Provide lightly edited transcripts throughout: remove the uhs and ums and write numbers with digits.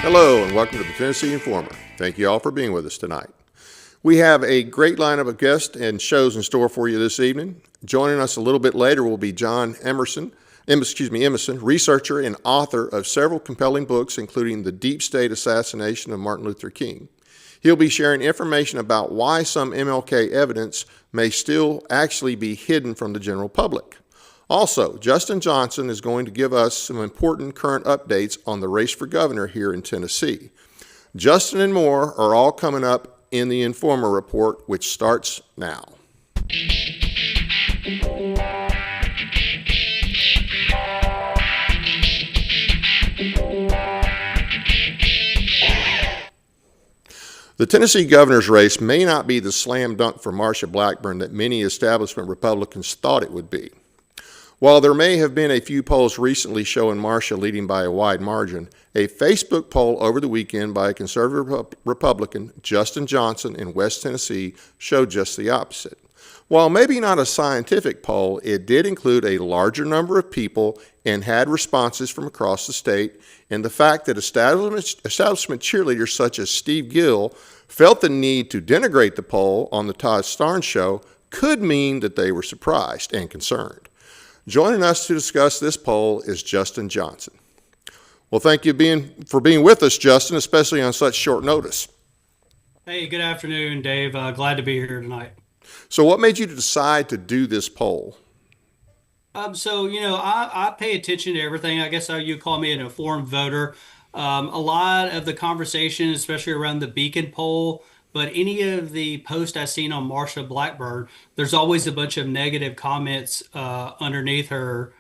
Hello and welcome to the Tennessee Informer. Thank you all for being with us tonight. We have a great lineup of guests and shows in store for you this evening. Joining us a little bit later will be John Emison, researcher and author of several compelling books, including The Deep State Assassination of Martin Luther King. He'll be sharing information about why some MLK evidence may still actually be hidden from the general public. Also, Justin Johnson is going to give us some important current updates on the race for governor here in Tennessee. Justin and more are all coming up in the Informer Report, which starts now. The Tennessee governor's race may not be the slam dunk for Marsha Blackburn that many establishment Republicans thought it would be. While there may have been a few polls recently showing Marsha leading by a wide margin, a Facebook poll over the weekend by a conservative Republican, Justin Johnson in West Tennessee, showed just the opposite. While maybe not a scientific poll, it did include a larger number of people and had responses from across the state, and the fact that establishment cheerleaders such as Steve Gill felt the need to denigrate the poll on the Todd Starnes show could mean that they were surprised and concerned. Joining us to discuss this poll is Justin Johnson. Well, thank you for being with us, Justin, especially on such short notice. Hey, good afternoon, Dave. Glad to be here tonight. So what made you decide to do this poll? I pay attention to everything. I guess you call me an informed voter. A lot of the conversation, especially around the Beacon poll, but any of the posts I've seen on Marsha Blackburn, there's always a bunch of negative comments underneath her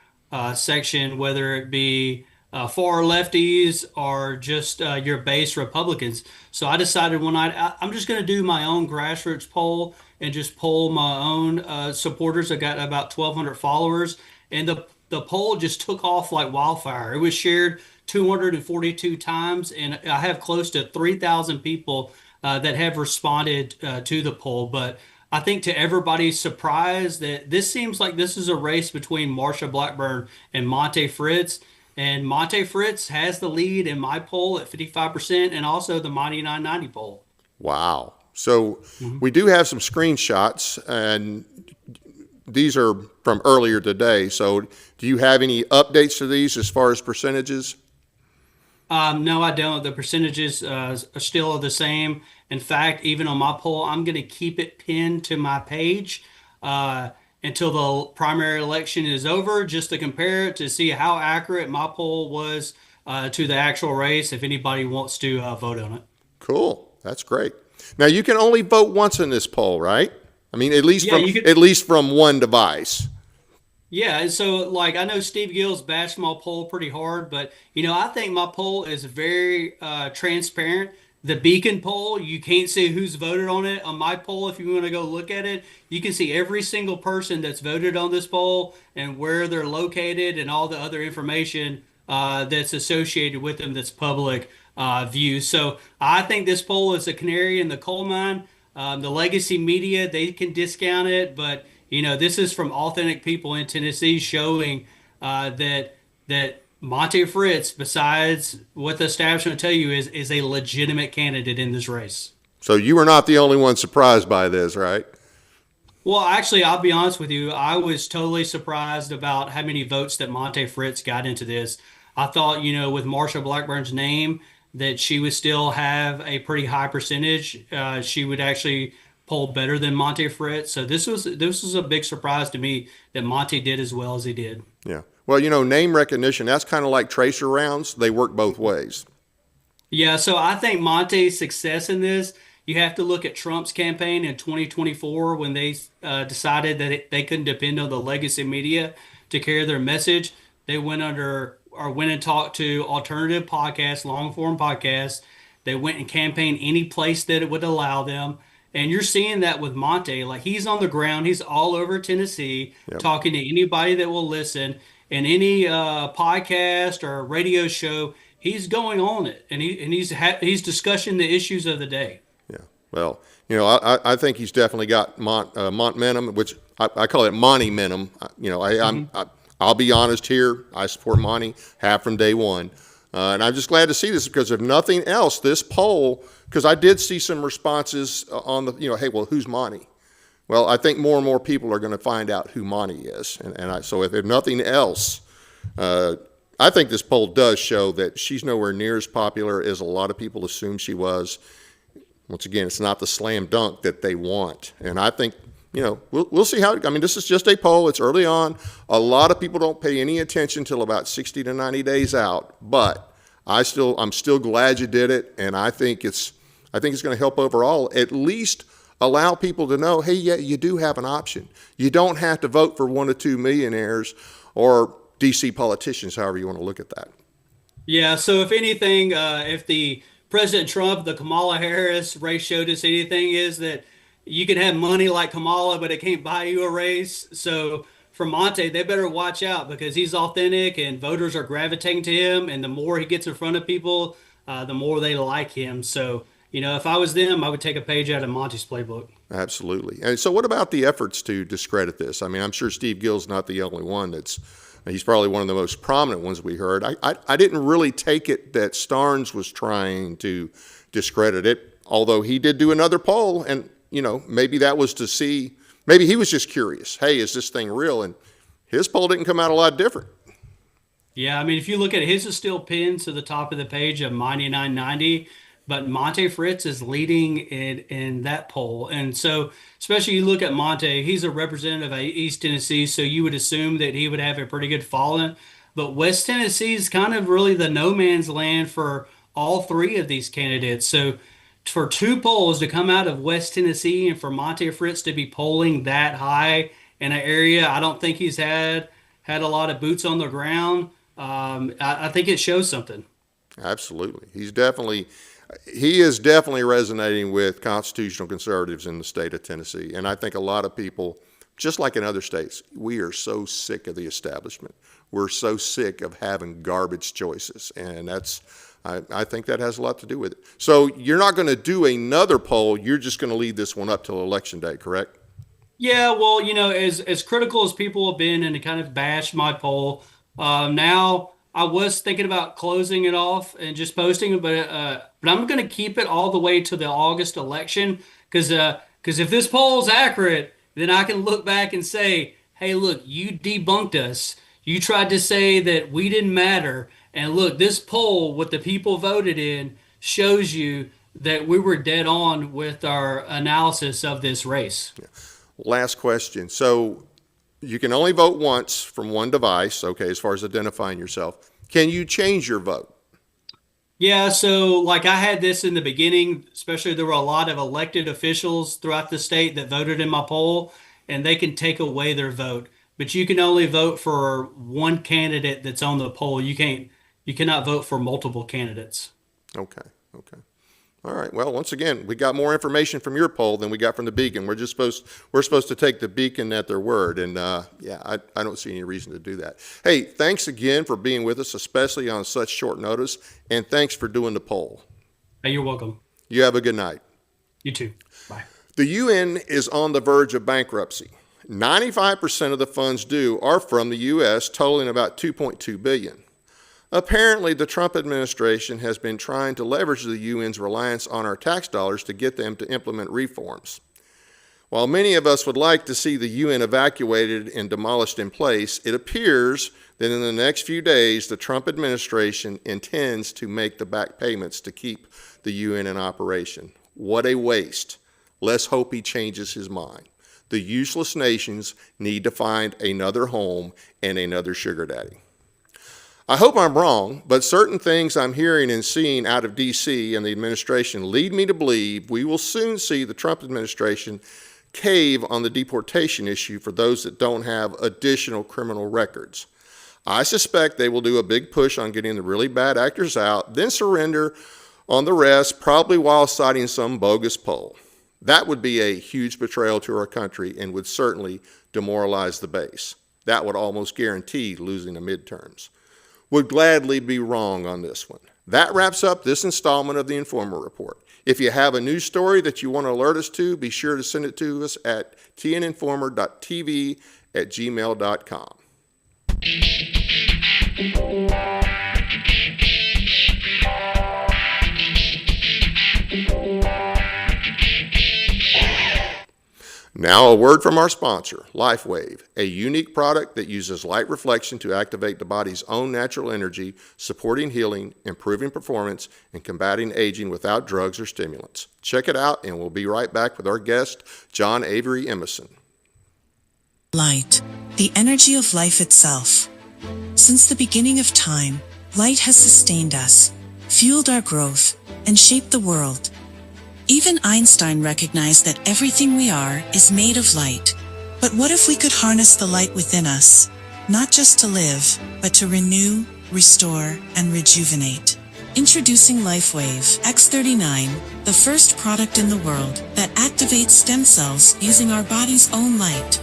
section, whether it be far lefties or just your base Republicans. So I decided one night I'm just going to do my own grassroots poll and just poll my own supporters. I got about 1,200 followers, and the poll just took off like wildfire. It was shared 242 times, and I have close to 3,000 people that have responded to the poll. But I think to everybody's surprise that this seems like this is a race between Marsha Blackburn and Monte Fritz. And Monte Fritz has the lead in my poll at 55% and also the Mighty 990 poll. Wow. So we do have some screenshots, and these are from earlier today. So do you have any updates to these as far as percentages? No, I don't. The percentages are still the same. In fact, even on my poll, I'm going to keep it pinned to my page until the primary election is over, just to compare it to see how accurate my poll was to the actual race, if anybody wants to vote on it. Cool. That's great. Now, you can only vote once in this poll, right? I mean, at least from one device. Yeah, so I know Steve Gill's bashed my poll pretty hard, but I think my poll is very transparent. The Beacon poll, you can't see who's voted on it. On my poll, if you want to go look at it, you can see every single person that's voted on this poll and where they're located and all the other information that's associated with them that's public view. So I think this poll is a canary in the coal mine. The legacy media, they can discount it, but this is from authentic people in Tennessee showing that Monte Fritz, besides what the establishment tell you, is a legitimate candidate in this race. So you were not the only one surprised by this, right? Well, actually, I'll be honest with you. I was totally surprised about how many votes that Monte Fritz got into this. I thought, with Marsha Blackburn's name, that she would still have a pretty high percentage. She would actually poll better than Monte Fritz. So this was a big surprise to me that Monte did as well as he did. Yeah. Well, name recognition, that's kind of like tracer rounds. They work both ways. Yeah, so I think Monte's success in this, you have to look at Trump's campaign in 2024 when they decided that they couldn't depend on the legacy media to carry their message. They went and talked to alternative podcasts, long form podcasts. They went and campaigned any place that it would allow them. And you're seeing that with Monte. He's on the ground. He's all over Tennessee, talking to anybody that will listen. in any podcast or radio show, he's going on it, and he's discussing the issues of the day. Yeah. Well, I think he's definitely got Montmenum, which I call it Monty Menum. I'll be honest here. I support Monty, have from day one. And I'm just glad to see this because if nothing else, this poll, because I did see some responses on the, hey, well, who's Monty? Well, I think more and more people are going to find out who Monty is. So if nothing else, I think this poll does show that she's nowhere near as popular as a lot of people assume she was. Once again, it's not the slam dunk that they want. And I think, we'll see how, this is just a poll. It's early on. A lot of people don't pay any attention till about 60 to 90 days out. But I'm still glad you did it. And I think it's going to help overall, at least allow people to know, hey, yeah, you do have an option. You don't have to vote for one or two millionaires or DC politicians, however you want to look at that. Yeah, so if anything, if the President Trump, the Kamala Harris race showed us anything, is that you can have money like Kamala, but it can't buy you a race. So for Monte, they better watch out because he's authentic and voters are gravitating to him. And the more he gets in front of people, the more they like him. So, if I was them, I would take a page out of Monte's playbook. Absolutely. And so what about the efforts to discredit this? I'm sure Steve Gill's not the only one he's probably one of the most prominent ones we heard. I didn't really take it that Starnes was trying to discredit it, although he did do another poll, and, maybe that was to see, maybe he was just curious. Hey, is this thing real? And his poll didn't come out a lot different. Yeah, if you look at it, his is still pinned to the top of the page of 99.90, but Monte Fritz is leading in that poll. And so, especially you look at Monte, he's a representative of East Tennessee, so you would assume that he would have a pretty good following. But West Tennessee is kind of really the no man's land for all three of these candidates. So for two polls to come out of West Tennessee and for Monte Fritz to be polling that high in an area, I don't think he's had a lot of boots on the ground. I think it shows something. Absolutely. He is definitely resonating with constitutional conservatives in the state of Tennessee. And I think a lot of people, just like in other states, we are so sick of the establishment. We're so sick of having garbage choices. And I think that has a lot to do with it. So you're not going to do another poll. You're just going to leave this one up till Election Day, correct? Yeah, well, as critical as people have been and to kind of bash my poll, now I was thinking about closing it off and just posting it, but I'm going to keep it all the way to the August election because if this poll is accurate, then I can look back and say, hey, look, you debunked us. You tried to say that we didn't matter. And look, this poll, what the people voted in, shows you that we were dead on with our analysis of this race. Yeah. Last question. So you can only vote once from one device, okay, as far as identifying yourself. Can you change your vote? Yeah, so like I had this in the beginning, especially there were a lot of elected officials throughout the state that voted in my poll, and they can take away their vote. But you can only vote for one candidate that's on the poll. You cannot vote for multiple candidates. Okay. All right. Well, once again, we got more information from your poll than we got from the Beacon. We're supposed to take the Beacon at their word, and I don't see any reason to do that. Hey, thanks again for being with us, especially on such short notice, and thanks for doing the poll. Hey, you're welcome. You have a good night. You too. Bye. The UN is on the verge of bankruptcy. 95% of the funds due are from the U.S., totaling about $2.2 billion. Apparently, the Trump administration has been trying to leverage the UN's reliance on our tax dollars to get them to implement reforms. While many of us would like to see the UN evacuated and demolished in place, it appears that in the next few days, the Trump administration intends to make the back payments to keep the UN in operation. What a waste. Let's hope he changes his mind. The useless nations need to find another home and another sugar daddy. I hope I'm wrong, but certain things I'm hearing and seeing out of D.C. and the administration lead me to believe we will soon see the Trump administration cave on the deportation issue for those that don't have additional criminal records. I suspect they will do a big push on getting the really bad actors out, then surrender on the rest, probably while citing some bogus poll. That would be a huge betrayal to our country and would certainly demoralize the base. That would almost guarantee losing the midterms. Would gladly be wrong on this one. That wraps up this installment of the Informer Report. If you have a news story that you want to alert us to, be sure to send it to us at tninformer.tv@gmail.com. Now a word from our sponsor, LifeWave, a unique product that uses light reflection to activate the body's own natural energy, supporting healing, improving performance, and combating aging without drugs or stimulants. Check it out, and we'll be right back with our guest, John Avery Emison. Light, the energy of life itself. Since the beginning of time, light has sustained us, fueled our growth, and shaped the world. Even Einstein recognized that everything we are is made of light. But what if we could harness the light within us, not just to live, but to renew, restore, and rejuvenate? Introducing LifeWave X39, the first product in the world that activates stem cells using our body's own light.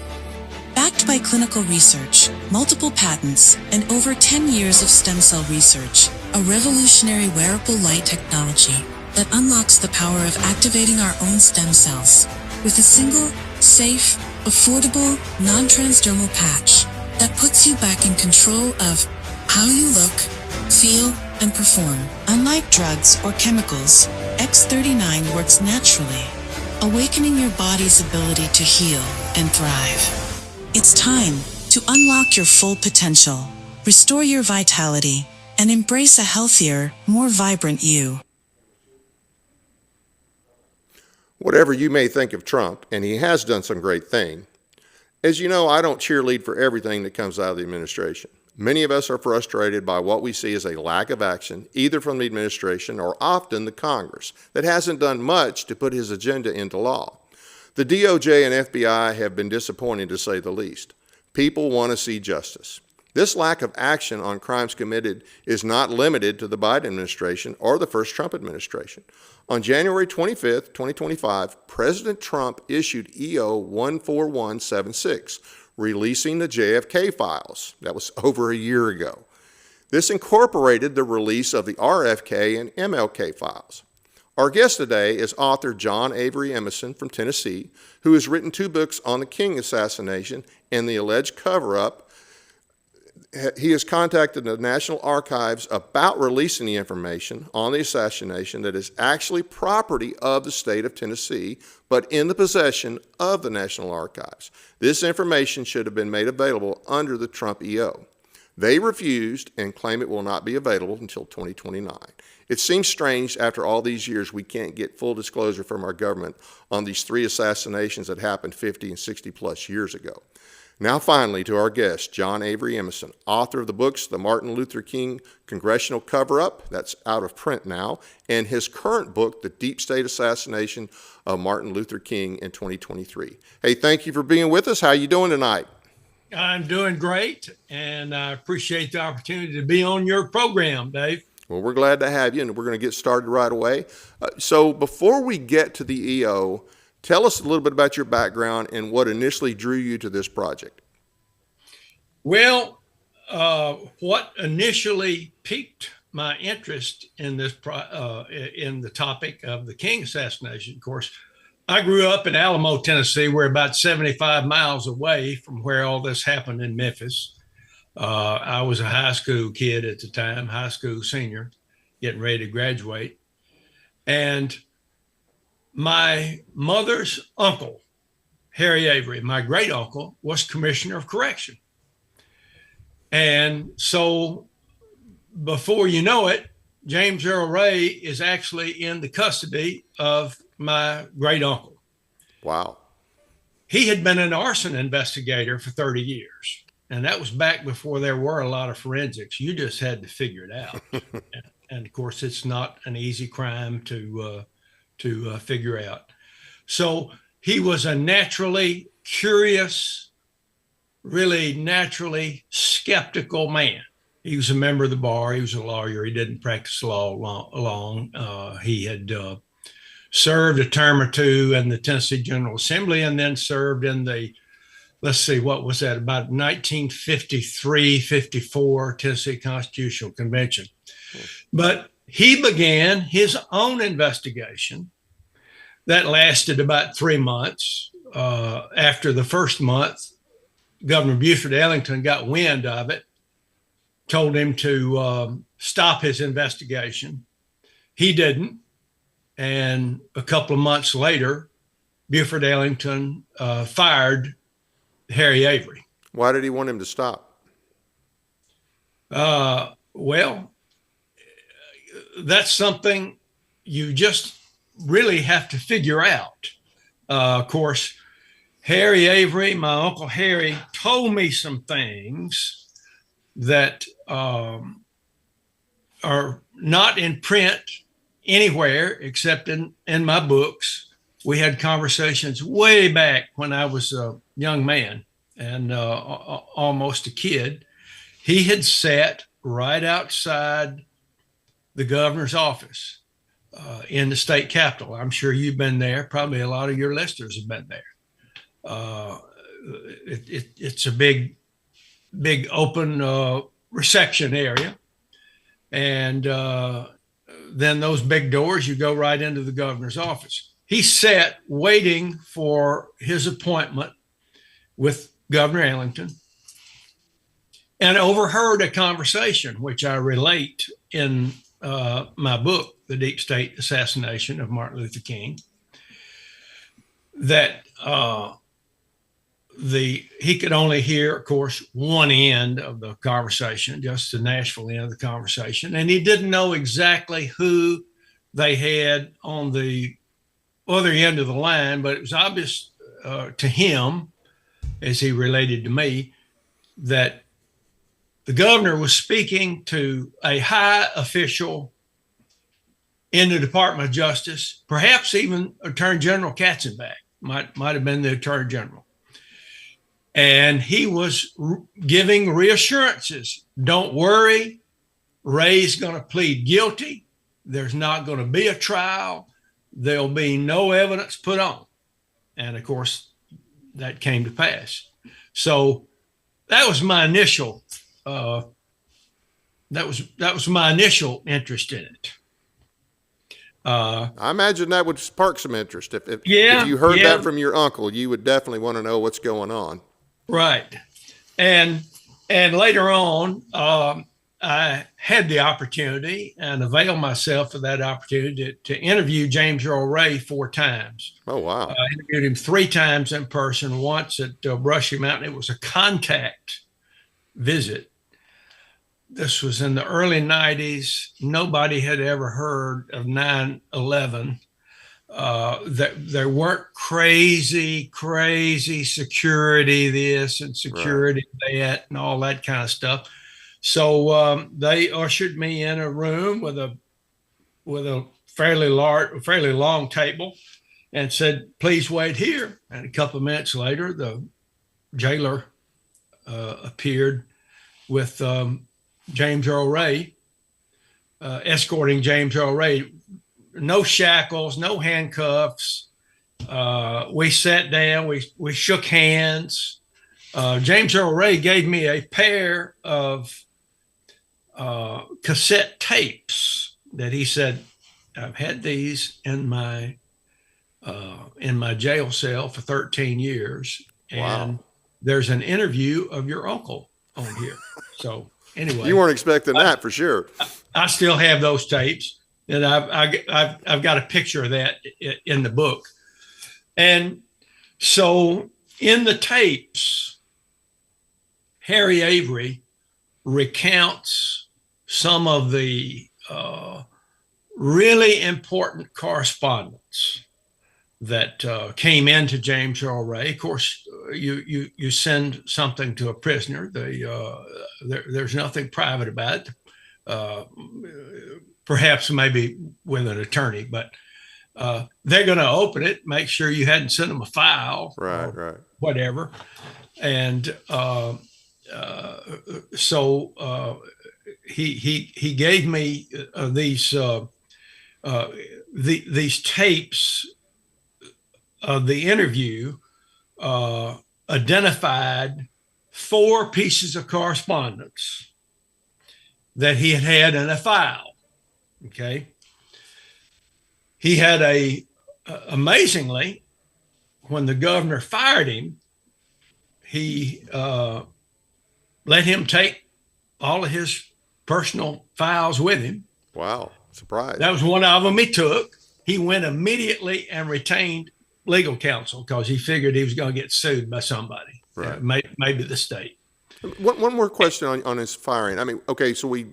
Backed by clinical research, multiple patents, and over 10 years of stem cell research, a revolutionary wearable light technology that unlocks the power of activating our own stem cells with a single, safe, affordable, non-transdermal patch that puts you back in control of how you look, feel, and perform. Unlike drugs or chemicals, X39 works naturally, awakening your body's ability to heal and thrive. It's time to unlock your full potential, restore your vitality, and embrace a healthier, more vibrant you. Whatever you may think of Trump, and he has done some great things, as you know, I don't cheerlead for everything that comes out of the administration. Many of us are frustrated by what we see as a lack of action, either from the administration or often the Congress, that hasn't done much to put his agenda into law. The DOJ and FBI have been disappointing, to say the least. People want to see justice. This lack of action on crimes committed is not limited to the Biden administration or the first Trump administration. On January 25th, 2025, President Trump issued EO 14176, releasing the JFK files. That was over a year ago. This incorporated the release of the RFK and MLK files. Our guest today is author John Avery Emison from Tennessee, who has written 2 books on the King assassination and the alleged cover-up. He has contacted the National Archives about releasing the information on the assassination that is actually property of the state of Tennessee, but in the possession of the National Archives. This information should have been made available under the Trump EO. They refused and claim it will not be available until 2029. It seems strange after all these years we can't get full disclosure from our government on these 3 assassinations that happened 50 and 60 plus years ago. Now finally to our guest, John Avery Emison, author of the books The Martin Luther King Congressional Cover-Up, that's out of print now, and his current book, The Deep State Assassination of Martin Luther King in 2023. Hey, thank you for being with us. How are you doing tonight? I'm doing great, and I appreciate the opportunity to be on your program, Dave. Well, we're glad to have you, and we're going to get started right away. So before we get to the EO, tell us a little bit about your background and what initially drew you to this project. Well, what initially piqued my interest in this in the topic of the King assassination, of course, I grew up in Alamo, Tennessee. We're about 75 miles away from where all this happened in Memphis. I was a high school kid at the time, high school senior, getting ready to graduate. And my mother's uncle, Harry Avery, my great uncle, was commissioner of correction. And so before you know it, James Earl Ray is actually in the custody of my great uncle. Wow. He had been an arson investigator for 30 years. And that was back before there were a lot of forensics. You just had to figure it out. And of course, it's not an easy crime to figure out. So he was a naturally curious, really naturally skeptical man. He was a member of the bar. He was a lawyer. He didn't practice law long. He had served a term or 2 in the Tennessee General Assembly and then served in the let's see, what was that, about 1953, 54 Tennessee Constitutional Convention. But he began his own investigation that lasted about 3 months. After the first month, Governor Buford Ellington got wind of it, told him to stop his investigation. He didn't. And a couple of months later, Buford Ellington fired Harry Avery. Why did he want him to stop? Well, that's something you just really have to figure out. Of course, Harry Avery, my Uncle Harry, told me some things that are not in print anywhere except in my books. We had conversations way back when I was a young man and almost a kid. He had sat right outside the governor's office in the state capitol. I'm sure you've been there. Probably a lot of your listeners have been there. It's a big open reception area. And then those big doors, you go right into the governor's office. He sat waiting for his appointment with Governor Ellington and overheard a conversation, which I relate in my book, The Deep State Assassination of Martin Luther King, that he could only hear, of course, one end of the conversation, just the Nashville end of the conversation. And he didn't know exactly who they had on the other end of the line, but it was obvious to him, as he related to me, that the governor was speaking to a high official in the Department of Justice, perhaps even Attorney General Katzenbach, might have been the Attorney General. And he was giving reassurances. Don't worry, Ray's going to plead guilty. There's not going to be a trial. There'll be no evidence put on. And of course, that came to pass. So that was my initial my initial interest in it. I imagine that would spark some interest. If you heard that from your uncle, you would definitely want to know what's going on. Right. And later on, I had the opportunity and availed myself of that opportunity to interview James Earl Ray 4 times. Oh, wow. I interviewed him 3 times in person, once at Brushy Mountain. It was a contact visit. This was in the early 90s. Nobody had ever heard of 9/11. There weren't crazy security this and security that and all that kind of stuff. So they ushered me in a room with a fairly long table and said, "Please wait here." And a couple of minutes later, the jailer appeared with James Earl Ray, escorting James Earl Ray. No shackles, no handcuffs. We sat down, we shook hands. James Earl Ray gave me a pair of cassette tapes that he said, "I've had these in my jail cell for 13 years. And there's an interview of your uncle on here." So anyway. You weren't expecting that for sure. I still have those tapes. And I've got a picture of that in the book. And so in the tapes, Harry Avery recounts some of the really important correspondence that came into James Earl Ray. Of course, you send something to a prisoner. There's nothing private about it. Perhaps maybe with an attorney, but they're going to open it, make sure you hadn't sent them a file, right, whatever. And so he gave me these tapes of the interview identified 4 pieces of correspondence that he had had in a file. Okay. He had amazingly, when the governor fired him, he let him take all of his personal files with him. Wow. Surprise. That was one of them he took. He went immediately and retained legal counsel because he figured he was going to get sued by somebody, right. Maybe the state. One more question on his firing. I mean, okay, so we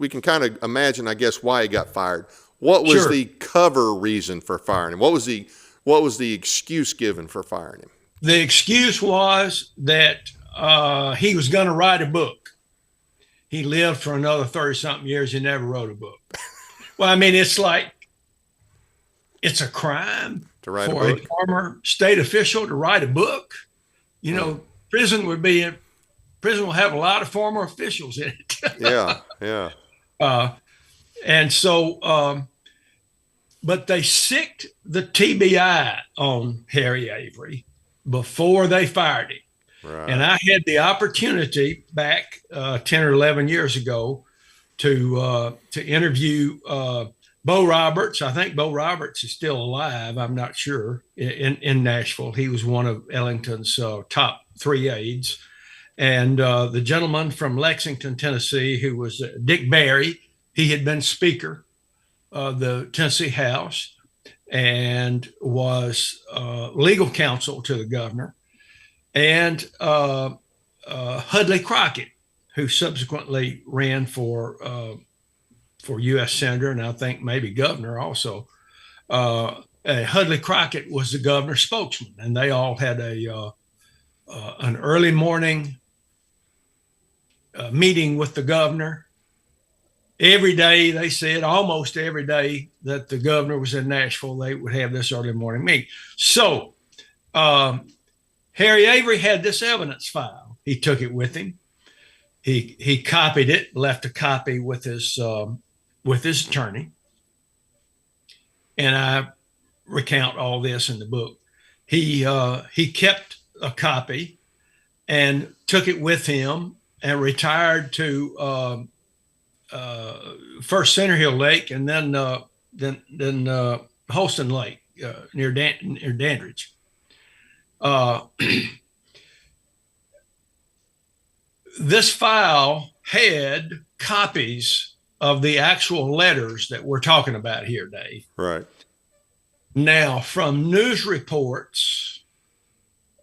can kind of imagine, I guess, why he got fired. What was Sure. the cover reason for firing him? What was the excuse given for firing him? The excuse was that he was going to write a book. He lived for another 30-something years. He never wrote a book. Well, I mean, it's like, it's a crime To write for a a book? former state official to write a book. You know, prison will have a lot of former officials in it. Yeah. And so, but they sicked the TBI on Harry Avery before they fired him. Right. And I had the opportunity back 10 or 11 years ago to interview Bo Roberts. I think Bo Roberts is still alive. I'm not sure, in Nashville. He was one of Ellington's top 3 aides. And the gentleman from Lexington, Tennessee, who was Dick Berry, he had been Speaker of the Tennessee House and was legal counsel to the governor. And Hudley Crockett, who subsequently ran for U.S. Senator and I think maybe governor also. Hudley Crockett was the governor's spokesman, and they all had an early morning meeting with the governor. Every day, they said, almost every day that the governor was in Nashville, they would have this early morning meeting. So Harry Avery had this evidence file. He took it with him. He copied it, left a copy with his attorney. And I recount all this in the book. He kept a copy and took it with him and retired to first Center Hill Lake and then Holston Lake near Dandridge. This file had copies of the actual letters that we're talking about here, Dave. Right. Now, from news reports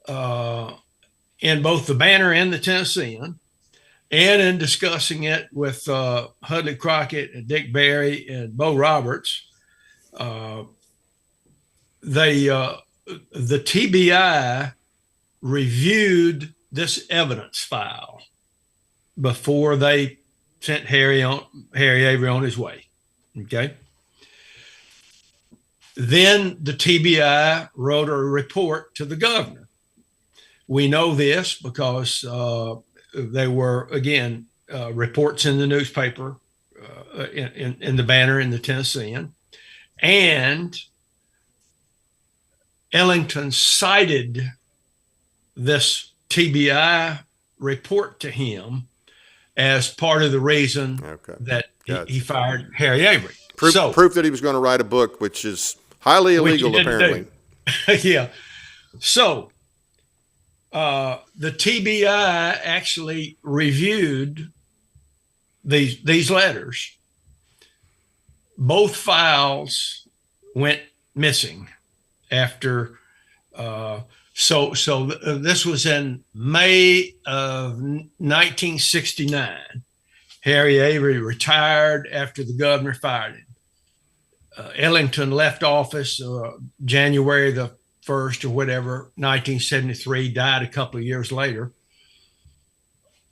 in both the Banner and the Tennessean, and in discussing it with Hudley Crockett and Dick Berry and Bo Roberts, the TBI reviewed this evidence file before they sent Harry Avery on his way. Okay. Then the TBI wrote a report to the governor. We know this because they were, again, reports in the newspaper, in the Banner and the Tennessean. And Ellington cited this TBI report to him as part of the reason that he fired Harry Avery. Proof that he was going to write a book, which is highly illegal, apparently. Yeah. So the TBI actually reviewed these letters. Both files went missing after. So this was in May of 1969. Harry Avery retired after the governor fired him. Ellington left office January the 1st or whatever, 1973, died a couple of years later.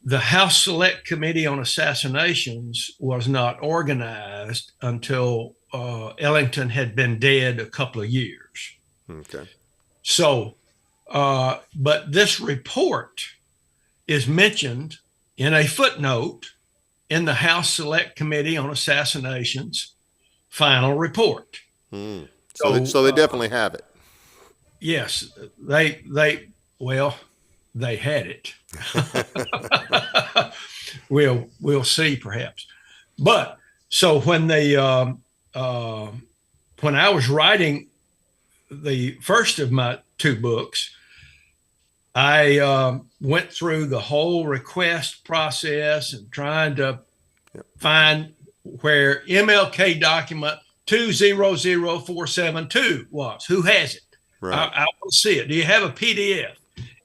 The House Select Committee on Assassinations was not organized until Ellington had been dead a couple of years. Okay. So, but this report is mentioned in a footnote in the House Select Committee on Assassinations final report. So they definitely have it. Yes, well, they had it. We'll see perhaps. But so when when I was writing the first of my two books, I went through the whole request process and trying to find where MLK document 200472 was. Who has it? Right. I want to see it. Do you have a PDF?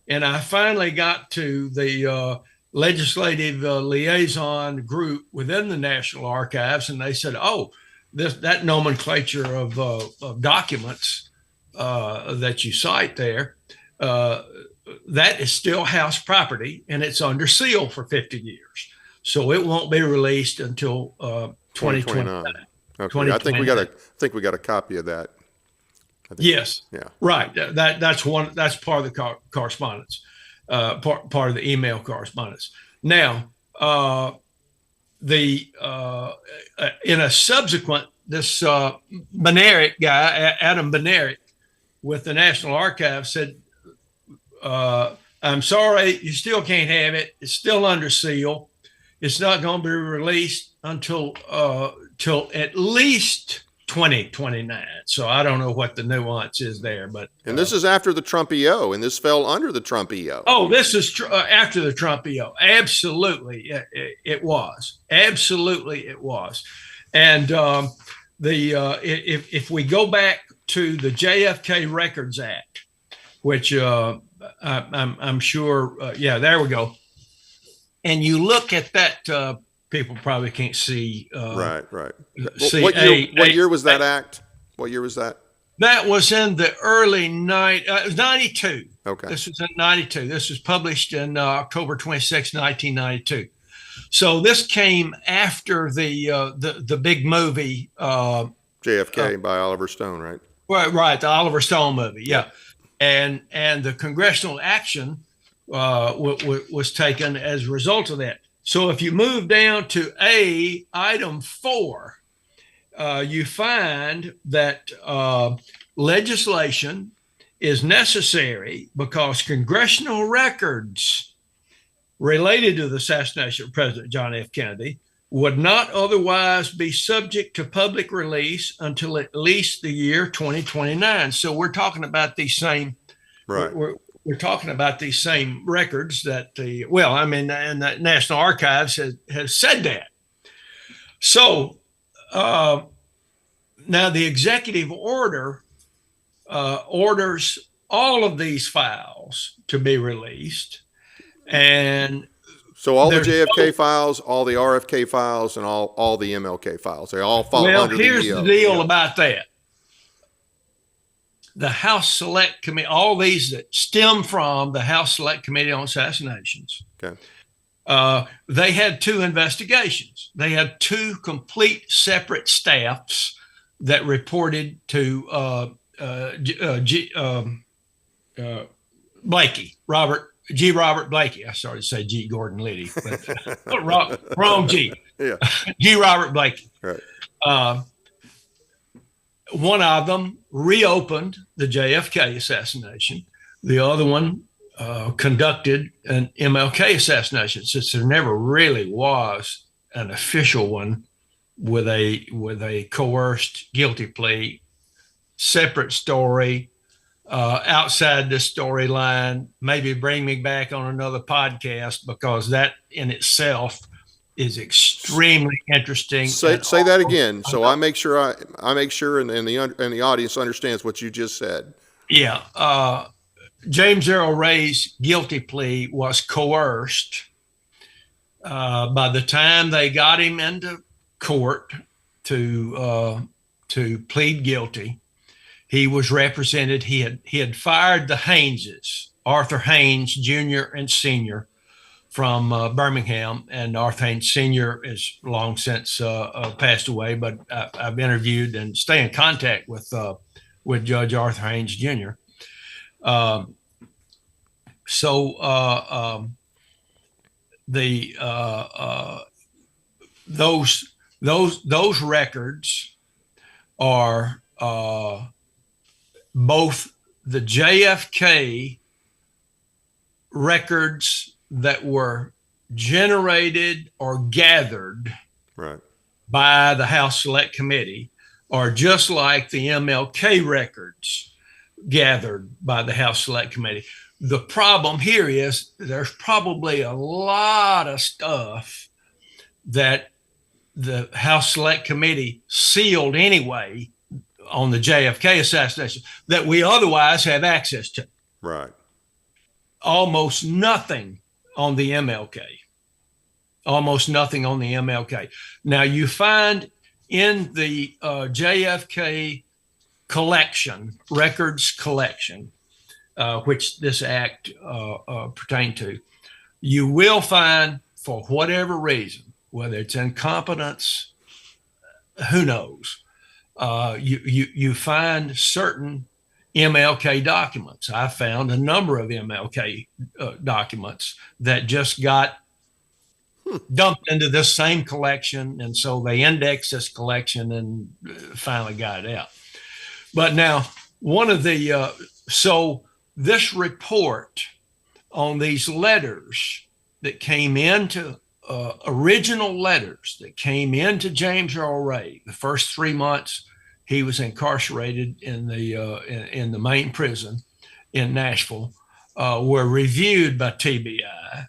And I finally got to the legislative liaison group within the National Archives, and they said, "Oh, that nomenclature of documents that you cite there, that is still house property, and it's under seal for 50 years, so it won't be released until 2029." Okay, I think we got a copy of that. Yes. Yeah. Right. That's part of the correspondence, part of the email correspondence. Now, in a subsequent, this Benerick guy, Adam Benerick, with the National Archives said, "I'm sorry, you still can't have it. It's still under seal. It's not going to be released until till at least 2029. So I don't know what the nuance is there, but and this is after the Trump EO, and this fell under the Trump EO. Oh, this is after the Trump EO. Absolutely, it was. Absolutely, it was. And if we go back to the JFK Records Act, which I'm sure, there we go. And you look at that. People probably can't see. Right. See, what year was that act? What year was that? That was in the early it was 92. Okay. This was in 92. This was published in October 26, 1992. So this came after the big movie. JFK by Oliver Stone, right? Right. The Oliver Stone movie. Yeah. And the congressional action was taken as a result of that. So if you move down to item 4, you find that legislation is necessary because congressional records related to the assassination of President John F. Kennedy would not otherwise be subject to public release until at least the year 2029. So we're talking about these same, right. We're talking about these same records that and the National Archives has said that. So now the executive order orders all of these files to be released. And so all the JFK files, all the RFK files, and all the MLK files, they all fall under the EO. Well, here's the deal about that. The House Select Committee, all these that stem from the House Select Committee on Assassinations. Okay. They had 2 investigations. They had 2 complete separate staffs that reported to Blakey, Robert Blakey. I started to say G. Gordon Liddy, but wrong G. Yeah. G. Robert Blakey. Right. One of them reopened the JFK assassination. The other one conducted an MLK assassination, since there never really was an official one with a coerced guilty plea. Separate story, outside the storyline. Maybe bring me back on another podcast, because that in itself is extremely interesting. Say that again, so I make sure and the audience understands what you just said. Yeah, James Earl Ray's guilty plea was coerced. By the time they got him into court to plead guilty, he was represented. He had fired the Hayneses, Arthur Haynes Jr. and Sr. from Birmingham, and Arthur Haynes Sr. is long since passed away. But I've interviewed and stay in contact with Judge Arthur Haynes Jr. Those records are both the JFK records that were generated or gathered Right. by the House Select Committee are just like the MLK records gathered by the House Select Committee. The problem here is there's probably a lot of stuff that the House Select Committee sealed anyway on the JFK assassination that we otherwise have access to. Right. Almost nothing on the MLK. Almost nothing on the MLK. Now you find in the JFK collection, records collection, which this act pertained to, you will find, for whatever reason, whether it's incompetence, who knows, you find certain MLK documents. I found a number of MLK documents that just got dumped into this same collection, and so they indexed this collection and finally got it out. But now, so this report on these letters that came into original letters that came into James Earl Ray the first 3 months he was incarcerated in the main prison in Nashville, were reviewed by TBI,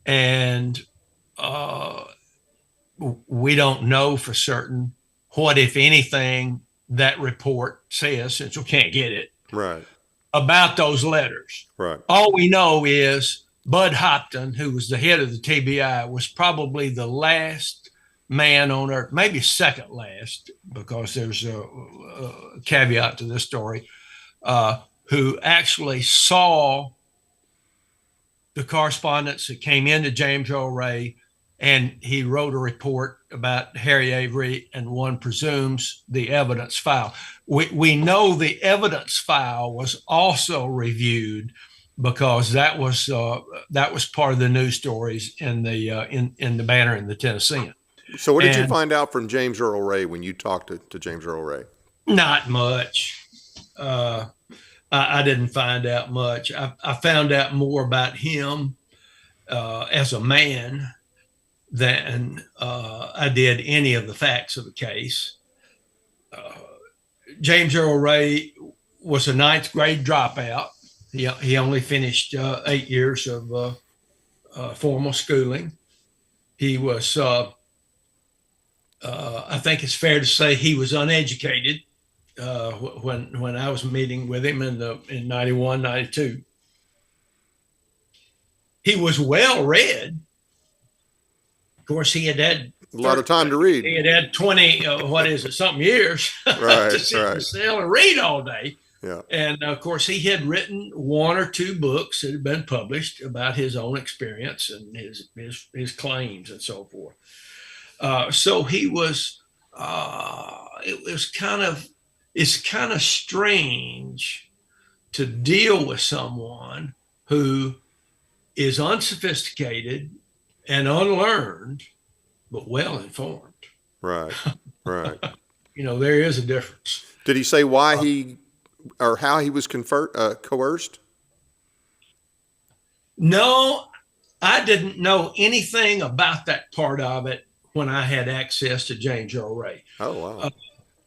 and we don't know for certain what, if anything, that report says, since we can't get it, Right. about those letters. Right. All we know is Bud Hopton, who was the head of the TBI, was probably the last man on earth, maybe second last, because there's a caveat to this story, who actually saw the correspondence that came into James Earl Ray, and he wrote a report about Harry Avery, and one presumes the evidence file. We know the evidence file was also reviewed because that was part of the news stories in the Banner and the Tennessean. So what did you find out from James Earl Ray when you talked to James Earl Ray? Not much. I didn't find out much. I found out more about him as a man than I did any of the facts of the case. James Earl Ray was a 9th grade dropout. He only finished 8 years of formal schooling. He was, I think it's fair to say, he was uneducated when I was meeting with him in 91, 92. He was well read. Of course, he had a lot of time to read. He had 20, something years Right, to sit in the cell and read all day. Yeah. And of course, he had written 1 or 2 books that had been published about his own experience and his claims and so forth. So he was. It's kind of strange to deal with someone who is unsophisticated and unlearned, but well informed. Right. Right. There is a difference. Did he say why or how he was coerced? No, I didn't know anything about that part of it when I had access to James Earl Ray. Oh, wow.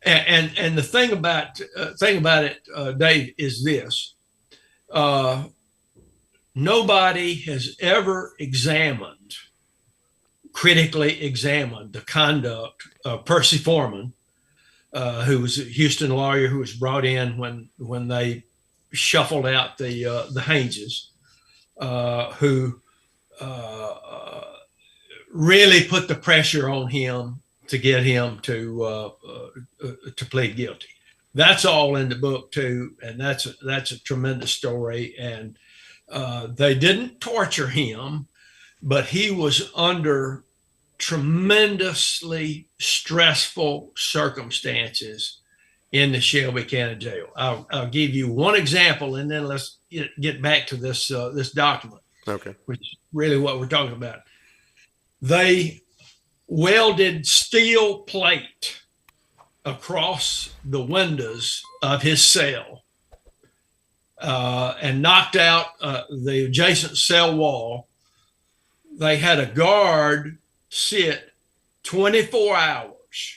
And the thing about it, Dave, is this: nobody has ever critically examined the conduct of Percy Foreman, who was a Houston lawyer who was brought in when they shuffled out the Hayneses, who really put the pressure on him to get him to plead guilty. That's all in the book too, and that's a tremendous story. And they didn't torture him, but he was under tremendously stressful circumstances in the Shelby County Jail. I'll give you one example, and then let's get back to this document. Okay. Which is really what we're talking about. They welded steel plate across the windows of his cell. and knocked out the adjacent cell wall. They had a guard sit 24 hours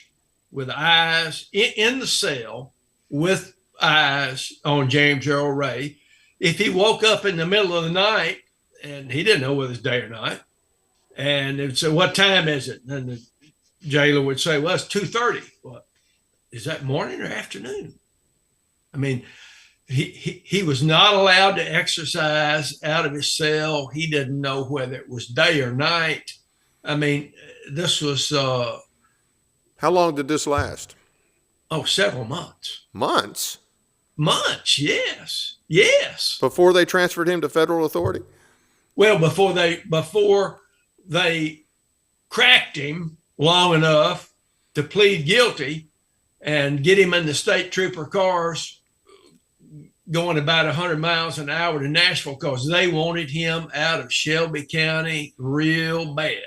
with eyes in the cell with eyes on James Earl Ray. If he woke up in the middle of the night, and he didn't know whether it's day or night, and they'd say, "What time is it?" And the jailer would say, "Well, it's 2:30. Well, is that morning or afternoon? I mean, he was not allowed to exercise out of his cell. He didn't know whether it was day or night. I mean, this was How long did this last? several months. Months? Months, yes. Before they transferred him to federal authority? Well, before they cracked him long enough to plead guilty and get him in the state trooper cars going about 100 miles an hour to Nashville, because they wanted him out of Shelby County real bad.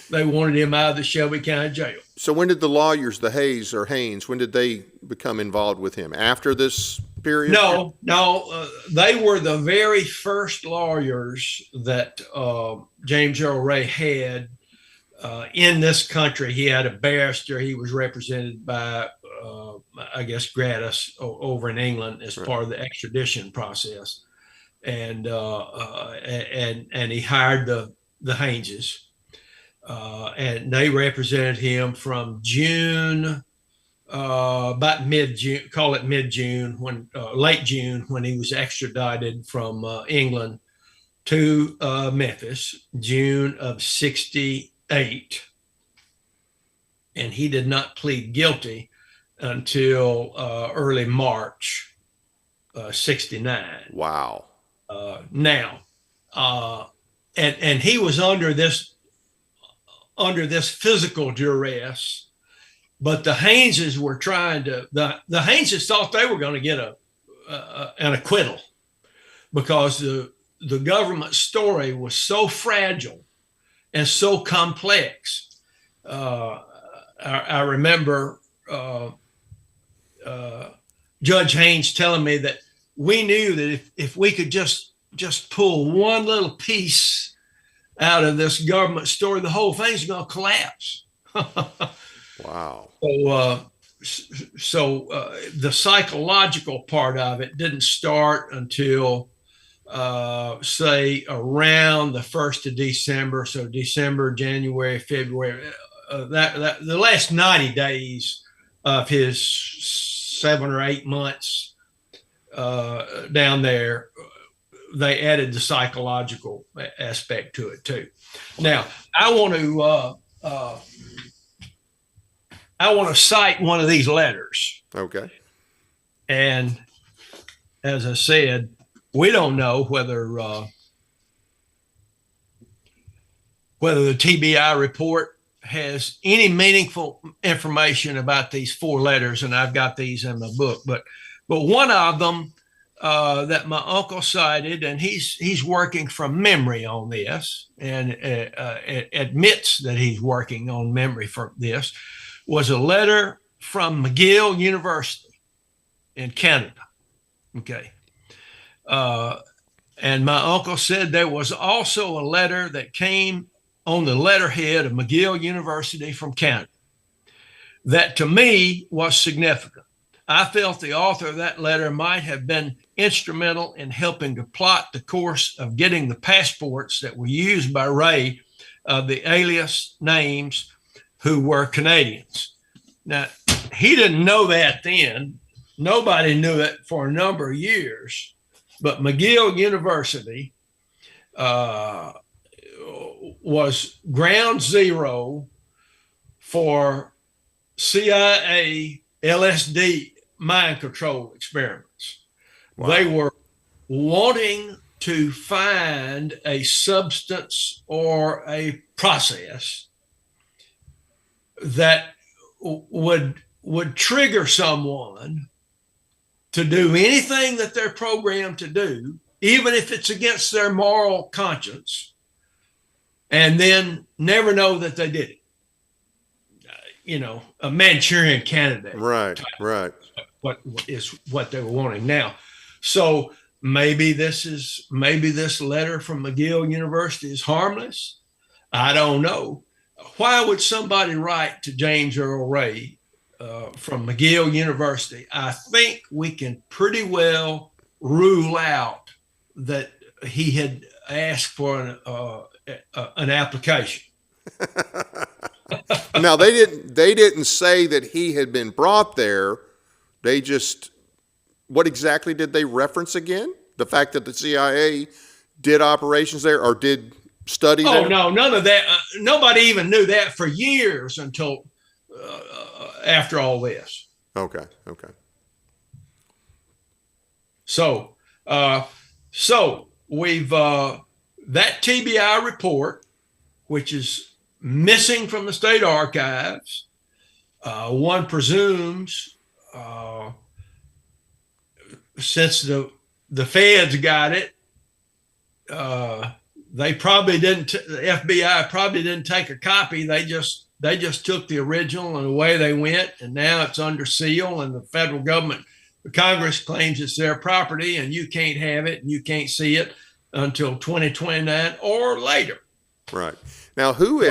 They wanted him out of the Shelby County jail. So when did the lawyers, the Hayes or Haynes, when did they become involved with him? After this period? No, they were the very first lawyers that James Earl Ray had in this country. He had a barrister. He was represented by, I guess, Gratis over in England as part of the extradition process, and he hired the Hayneses, and they represented him from June. About mid-June, call it mid-June, when late June, when he was extradited from England to Memphis, June of '68, and he did not plead guilty until early March '69. Wow. And he was under this physical duress. But the Hayneses were trying to, the Hayneses thought they were going to get an acquittal, because the government story was so fragile and so complex. I remember Judge Haynes telling me that we knew that if we could just pull one little piece out of this government story, the whole thing's going to collapse. Wow. So the psychological part of it didn't start until, say, around the 1st of December. So December, January, February, that the last 90 days of his 7 or 8 months down there, they added the psychological aspect to it too. Now, I want to cite one of these letters. Okay. And as I said, we don't know whether the TBI report has any meaningful information about these 4 letters, and I've got these in my book. But one of them that my uncle cited, and he's working from memory on this, and admits that he's working on memory for this, was a letter from McGill University in Canada. Okay. And my uncle said there was also a letter that came on the letterhead of McGill University from Canada that to me was significant. I felt the author of that letter might have been instrumental in helping to plot the course of getting the passports that were used by Ray of the alias names who were Canadians. Now, he didn't know that then. Nobody knew it for a number of years. But McGill University was ground zero for CIA LSD mind control experiments. Wow. They were wanting to find a substance or a process that would trigger someone to do anything that they're programmed to do, even if it's against their moral conscience, and then never know that they did it. A Manchurian candidate. Right. What is what they were wanting now. So maybe this letter from McGill University is harmless. I don't know. Why would somebody write to James Earl Ray from McGill University? I think we can pretty well rule out that he had asked for an application. Now they didn't say that he had been brought there. They just, what exactly did they reference again? The fact that the CIA did operations there or did study there? Oh, no, none of that. Nobody even knew that for years until after all this. Okay. So we've that TBI report, which is missing from the state archives. One presumes, since the feds got it, they probably didn't. The FBI probably didn't take a copy. They just took the original and away they went. And now it's under seal, and the federal government, the Congress claims it's their property, and you can't have it and you can't see it until 2029 or later. Right. Now, who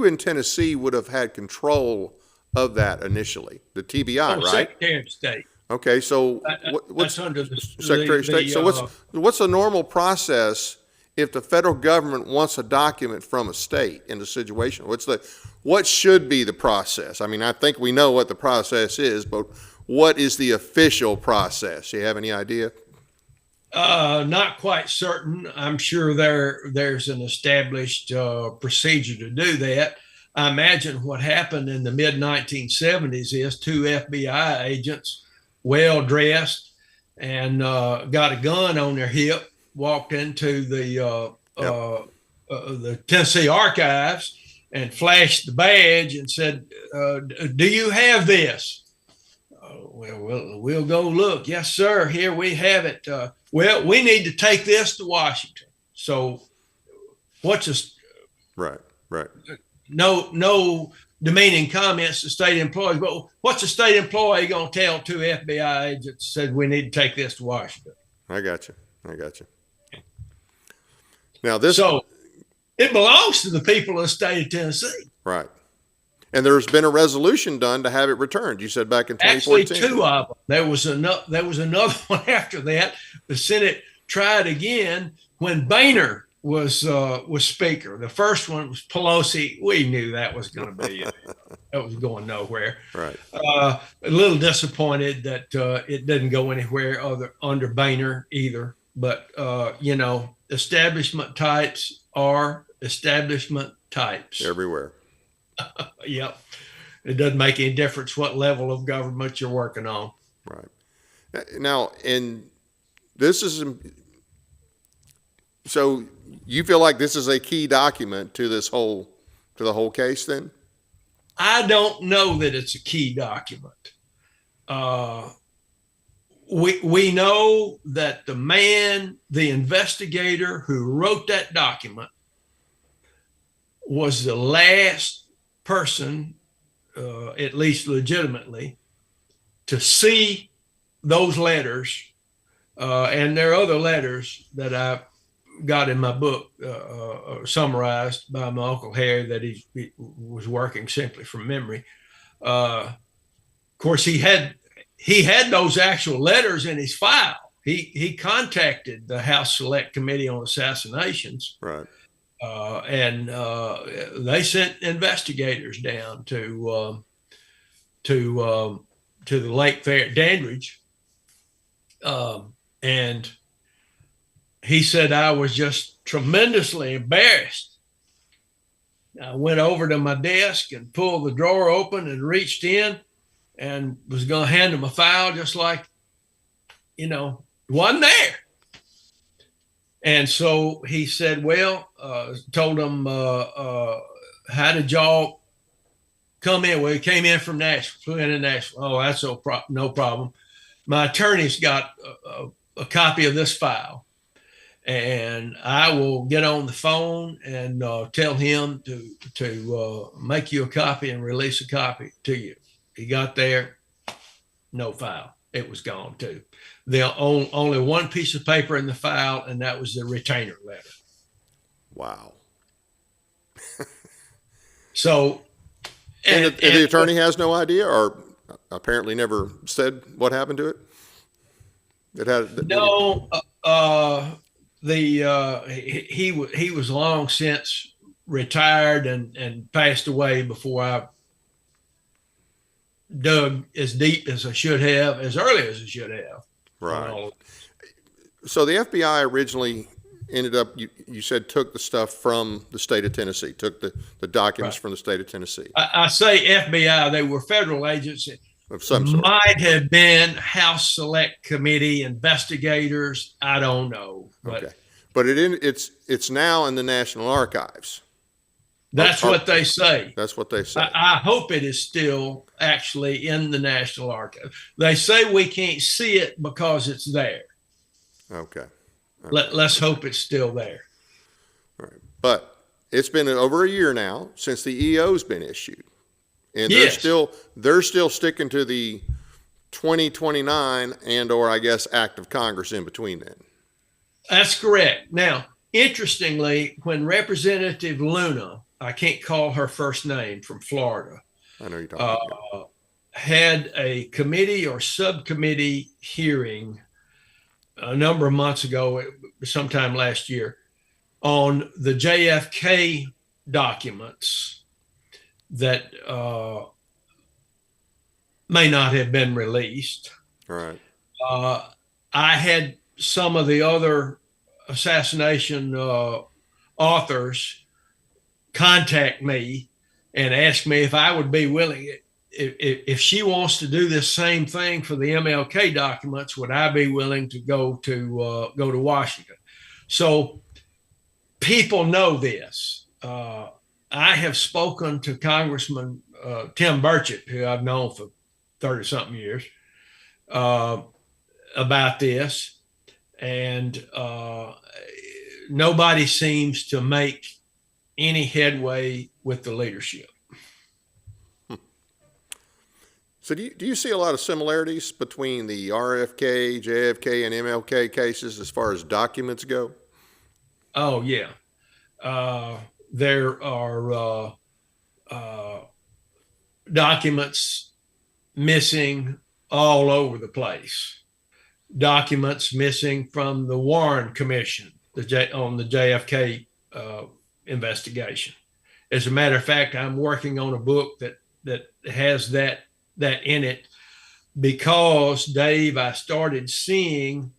in Tennessee would have had control of that initially? The TBI, right? Secretary of State. Okay, so what's that's under the Secretary of State? So what's a normal process if the federal government wants a document from a state in the situation? What should be the process? I mean, I think we know what the process is, but what is the official process? You have any idea? Not quite certain. I'm sure there's an established procedure to do that. I imagine what happened in the mid 1970s is two FBI agents, well dressed, and got a gun on their hip, walked into the Tennessee archives and flashed the badge and said, "Do you have this?" We'll go look. Yes, sir. Here we have it. Well, we need to take this to Washington. So, right? No demeaning comments to state employees, but what's a state employee going to tell two FBI agents said we need to take this to Washington? I got you. Now so it belongs to the people of the state of Tennessee. Right. And there's been a resolution done to have it returned. You said back in 2014. Actually, two of them. There was another one after that. The Senate tried again when Boehner was Speaker. The first one was Pelosi. We knew that was going to be that was going nowhere. Right. A little disappointed that it didn't go anywhere under Boehner either. But establishment types are establishment types everywhere. Yep. It doesn't make any difference what level of government you're working on. Right. Now, and this is, so you feel like this is a key document to the whole case then? I don't know that it's a key document. We know that the investigator who wrote that document was the last person, at least legitimately, to see those letters. And there are other letters that I got in my book, summarized by my Uncle Harry, that he was working simply from memory. Of course, he had those actual letters in his file. He contacted the House Select Committee on Assassinations. Right. And they sent investigators down to the Lake Fair at Dandridge. And he said, I was just tremendously embarrassed. I went over to my desk and pulled the drawer open and reached in and was going to hand him a file just like, wasn't there. And so he said, told him, how did y'all come in? Well, he came in from Nashville, flew in Nashville. Oh, that's no problem. My attorney's got a copy of this file, and I will get on the phone and tell him to make you a copy and release a copy to you. He got there, no file. it was gone too. Only one piece of paper in the file, and that was the retainer letter. Wow. So, And the attorney has no idea, or apparently never said what happened to it? It had no. He was long since retired and passed away before I dug as deep as I should have, as early as I should have. right. So the FBI originally ended up, you said, took the stuff from the state of Tennessee, took the documents Right. from the state of Tennessee I say FBI; they were federal agents. of some sort. Might have been House Select Committee investigators. I don't know, but Okay, but it's now in the National Archives. that's what they say. That's what they say. I hope it is still actually in the National Archive. They say we can't see it because it's there. Okay. Let's hope it's still there. All right. But it's been over a year now since the EO's been issued. And Yes. they're still sticking to the 2029 and or I guess act of Congress in between then. That's correct. Now, interestingly, when Representative Luna, I can't call her first name, from Florida, I know you're talking about. had a committee or subcommittee hearing a number of months ago, sometime last year, on the JFK documents that may not have been released. All right. I had some of the other assassination authors contact me and ask me if I would be willing, if she wants to do this same thing for the MLK documents, would I be willing to go to Washington? So people know this. I have spoken to Congressman Tim Burchett, who I've known for 30-something years, about this, and nobody seems to make any headway with the leadership. So do you see a lot of similarities between the RFK, JFK, and MLK cases as far as documents go? Oh, yeah. There are documents missing all over the place. Documents missing from the Warren Commission on the JFK investigation. As a matter of fact, I'm working on a book that has that in it because, Dave, I started seeing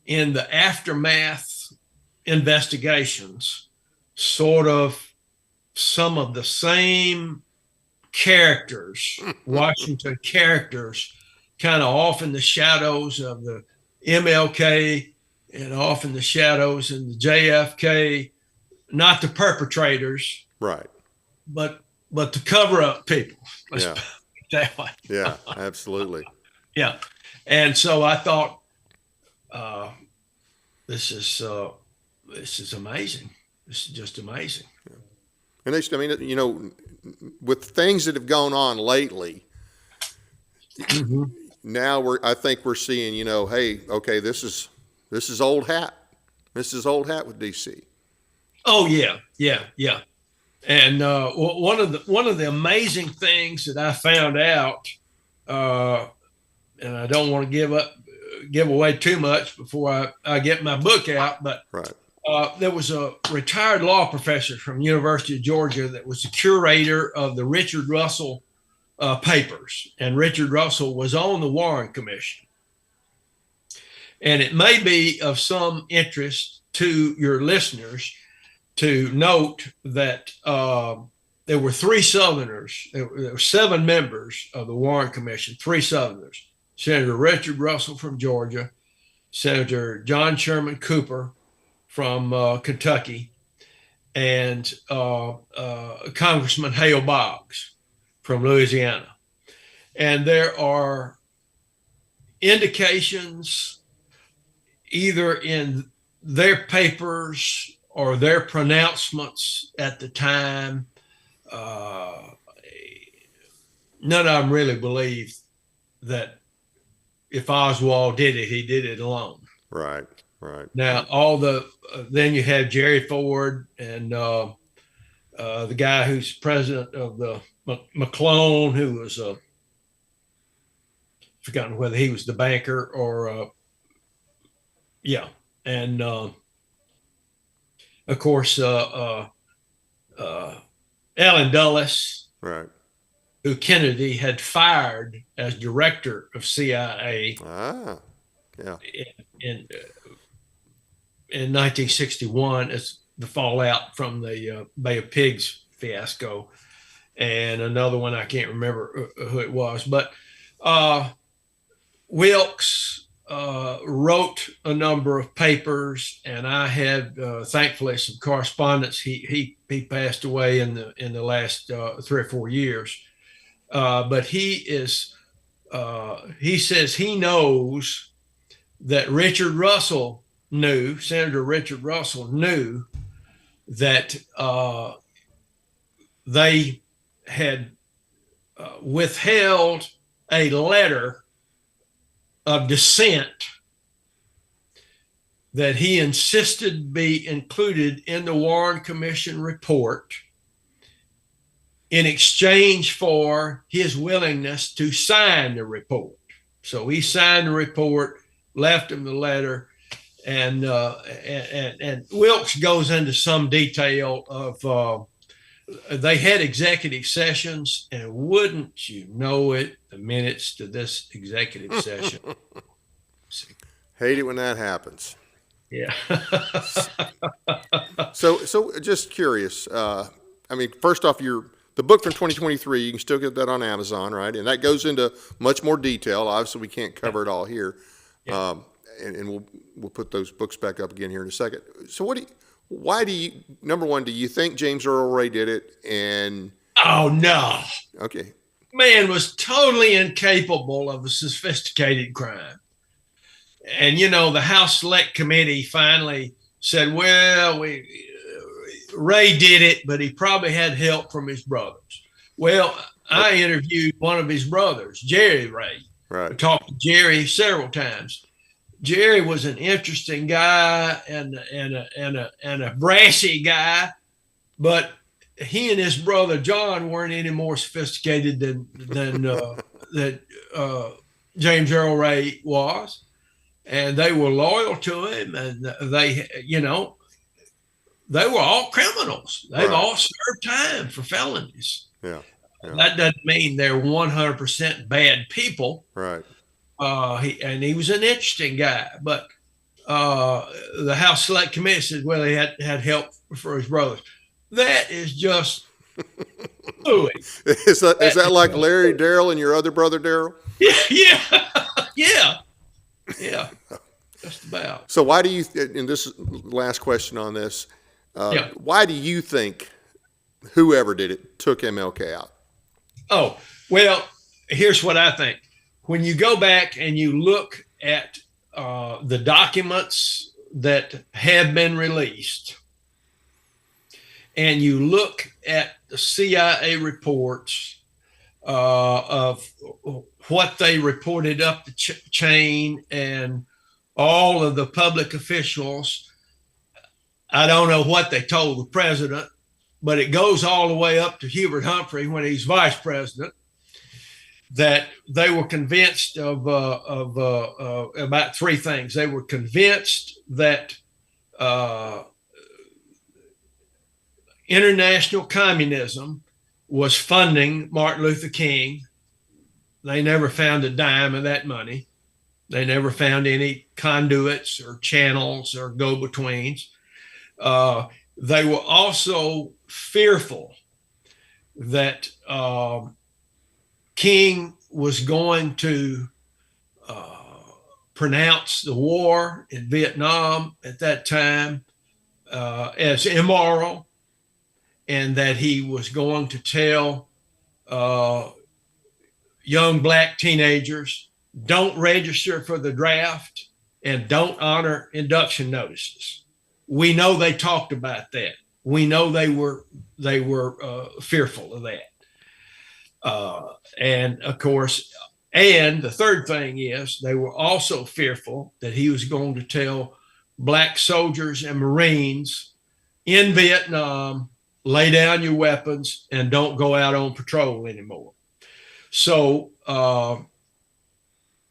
in the aftermath investigations sort of some of the same characters, Washington characters, kind of off in the shadows of the MLK and off in the shadows in the JFK, not the perpetrators, Right. but the cover up people. Let's Yeah. put it that way. Yeah, absolutely. Yeah. And so I thought, this is amazing. This is just amazing. And I mean, you know, with things that have gone on lately, now I think we're seeing, you know, hey, okay, this is old hat. This is old hat with DC. Oh yeah. And one of the amazing things that I found out, and I don't want to give away too much before I get my book out, but Right. There was a retired law professor from University of Georgia that was the curator of the Richard Russell papers, and Richard Russell was on the Warren Commission. And it may be of some interest to your listeners to note that there were 3 Southerners. There were 7 members of the Warren Commission, 3 Southerners: Senator Richard Russell from Georgia, Senator John Sherman Cooper from Kentucky, and Congressman Hale Boggs from Louisiana. And there are indications either in their papers or their pronouncements at the time. None of them really believed that if Oswald did it, he did it alone. Right. Right. Now, then you have Jerry Ford and the guy who's president of the McClone, who was forgotten whether he was the banker or yeah, and of course Allen Dulles, Right. who Kennedy had fired as director of CIA. Yeah. In 1961, as the fallout from the Bay of Pigs fiasco, and another one I can't remember who it was, but Wilkes wrote a number of papers, and I had thankfully some correspondence. He passed away in the last 3 or 4 years, but he says he knows that Senator Richard Russell knew that they had withheld a letter of dissent that he insisted be included in the Warren Commission report in exchange for his willingness to sign the report. So he signed the report, left him the letter, and Wilkes goes into some detail of they had executive sessions, and wouldn't you know it, the minutes to this executive session. Hate it when that happens. Yeah. So just curious. I mean, first off, the book from 2023, you can still get that on Amazon, right? And that goes into much more detail. Obviously, we can't cover it all here. Yeah. And we'll put those books back up again here in a second. So why do you, number one, do you think James Earl Ray did it? And Oh, no. okay. Man was totally incapable of a sophisticated crime. And, the House Select Committee finally said, well, Ray did it, but he probably had help from his brothers. Well, I interviewed one of his brothers, Jerry Ray. Right. I talked to Jerry several times. Jerry was an interesting guy and a brassy guy, but he and his brother John weren't any more sophisticated than James Earl Ray was, and they were loyal to him, and they were all criminals. They've all served time for felonies. Yeah. That doesn't mean they're 100% bad people. Right. He was an interesting guy, but the House Select Committee said, well, he had help for his brothers. That is just ooey. Is that like Larry, Darrell, and your other brother, Darrell? Yeah. Just about. So why do you, and this is last question on this, why do you think whoever did it took MLK out? Oh, well, here's what I think. When you go back and you look at the documents that have been released, and you look at the CIA reports of what they reported up the chain and all of the public officials, I don't know what they told the president, but it goes all the way up to Hubert Humphrey when he's vice president, that they were convinced of about three things. They were convinced that international communism was funding Martin Luther King. They never found a dime of that money. They never found any conduits or channels or go-betweens. They were also fearful that King was going to pronounce the war in Vietnam at that time as immoral, and that he was going to tell young black teenagers, don't register for the draft and don't honor induction notices. We know they talked about that. We know they were fearful of that. And of course, And the third thing is they were also fearful that he was going to tell black soldiers and Marines in Vietnam, lay down your weapons and don't go out on patrol anymore. So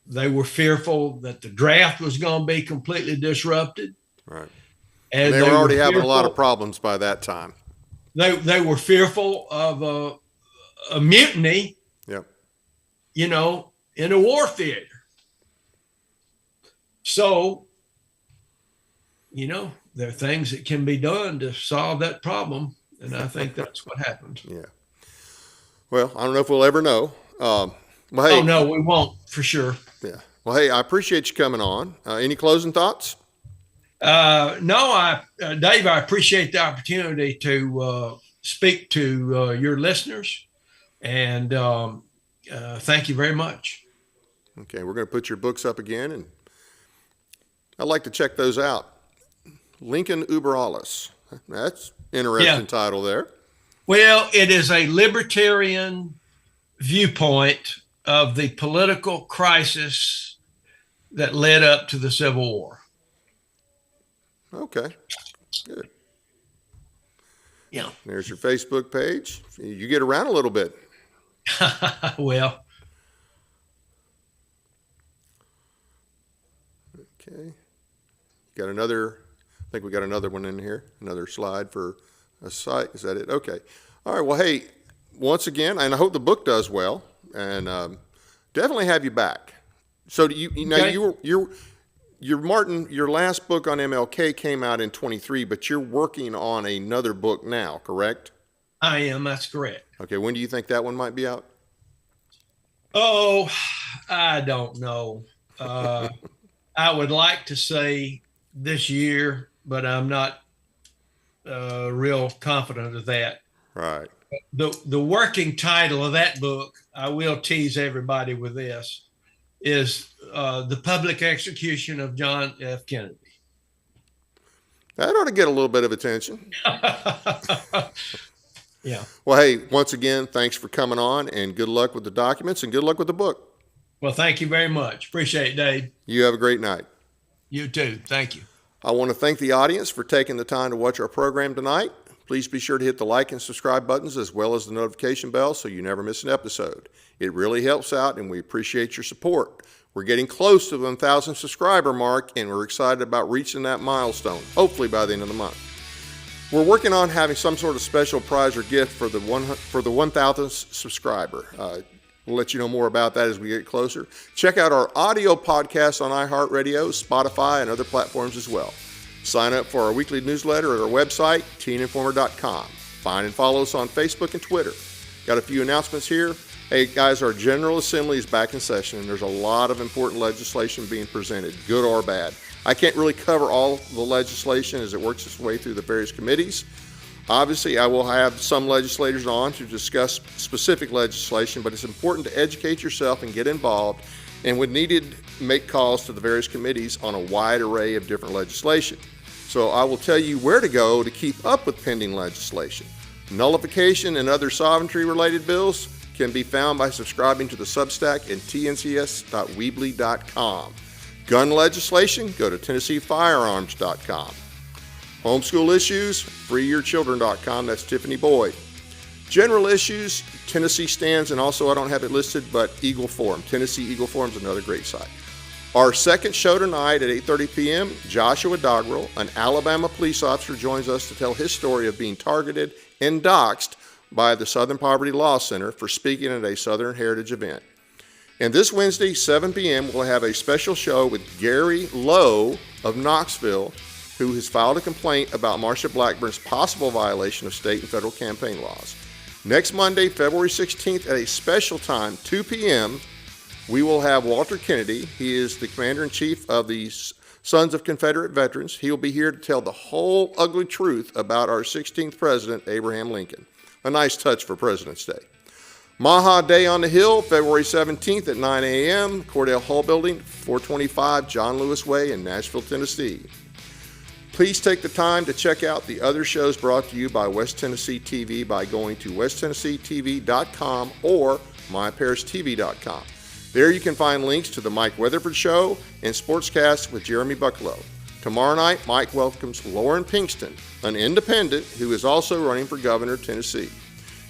they were fearful that the draft was going to be completely disrupted. Right. And they were already having a lot of problems by that time. They were fearful of a mutiny, Yep. you know, in a war theater. So, you know, there are things that can be done to solve that problem. And I think that's what happened. Yeah. Well, I don't know if we'll ever know. Well, hey, Oh, no, we won't for sure. yeah. Well, hey, I appreciate you coming on. Any closing thoughts? No, Dave, I appreciate the opportunity to speak to your listeners, and thank you very much. Okay, we're going to put your books up again, and I'd like to check those out. Lincoln Uber Alles. That's interesting title there. Well, it is a libertarian viewpoint of the political crisis that led up to the Civil War. Okay, good. Yeah. There's your Facebook page. You get around a little bit. Well, Okay. Got another, I think we got another one in here, another slide for a site. Is that it? Okay. All right. Well, hey, once again, and I hope the book does well, and definitely have you back. So do you now Okay. you're Martin, your last book on MLK came out in 23, but you're working on another book now, correct? I am. That's correct. Okay. When do you think that one might be out? Oh, I don't know. I would like to say this year, but I'm not real confident of that. Right. The working title of that book, I will tease everybody with this, is The Public Execution of John F. Kennedy. That ought to get a little bit of attention. Yeah. Well, hey, once again, thanks for coming on, and good luck with the documents and good luck with the book. Well, thank you very much. Appreciate it, Dave. You have a great night. You too. Thank you. I want to thank the audience for taking the time to watch our program tonight. Please be sure to hit the like and subscribe buttons as well as the notification bell so you never miss an episode. It really helps out, and we appreciate your support. We're getting close to the 1,000 subscriber mark, and we're excited about reaching that milestone, hopefully by the end of the month. We're working on having some sort of special prize or gift for the 1,000th subscriber. We'll let you know more about that as we get closer. Check out our audio podcast on iHeartRadio, Spotify, and other platforms as well. Sign up for our weekly newsletter at our website, teeninformer.com. Find and follow us on Facebook and Twitter. Got a few announcements here. Hey, guys, our General Assembly is back in session, and there's a lot of important legislation being presented, good or bad. I can't really cover all the legislation as it works its way through the various committees. Obviously, I will have some legislators on to discuss specific legislation, but it's important to educate yourself and get involved, and when needed, make calls to the various committees on a wide array of different legislation. So I will tell you where to go to keep up with pending legislation. Nullification and other sovereignty-related bills can be found by subscribing to the Substack at tncs.weebly.com. Gun legislation, go to tennesseefirearms.com. Homeschool issues, freeyourchildren.com. That's Tiffany Boyd. General issues, Tennessee Stands, and also I don't have it listed, but Eagle Forum. Tennessee Eagle Forum is another great site. Our second show tonight at 8:30 p.m., Joshua Dogrel, an Alabama police officer, joins us to tell his story of being targeted and doxxed by the Southern Poverty Law Center for speaking at a Southern Heritage event. And this Wednesday, 7 p.m., we'll have a special show with Gary Lowe of Knoxville, who has filed a complaint about Marsha Blackburn's possible violation of state and federal campaign laws. Next Monday, February 16th, at a special time, 2 p.m., we will have Walter Kennedy. He is the Commander-in-Chief of the Sons of Confederate Veterans. He will be here to tell the whole ugly truth about our 16th President, Abraham Lincoln. A nice touch for President's Day. Maha Day on the Hill, February 17th at 9 a.m., Cordell Hall Building, 425 John Lewis Way in Nashville, Tennessee. Please take the time to check out the other shows brought to you by West Tennessee TV by going to westtennesseetv.com or myparistv.com. There you can find links to the Mike Weatherford Show and Sportscast with Jeremy Bucklow. Tomorrow night, Mike welcomes Lauren Pinkston, an independent who is also running for governor of Tennessee.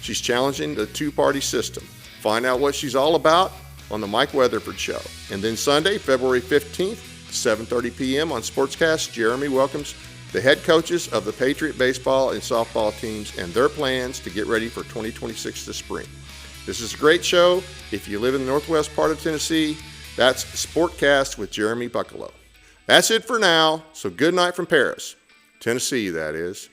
She's challenging the two-party system. Find out what she's all about on the Mike Weatherford Show. And then Sunday, February 15th, 7:30 p.m. on Sportscast, Jeremy welcomes the head coaches of the Patriot baseball and softball teams and their plans to get ready for 2026 this spring. This is a great show. If you live in the northwest part of Tennessee, that's Sportcast with Jeremy Bucklow. That's it for now, so good night from Paris, Tennessee, that is.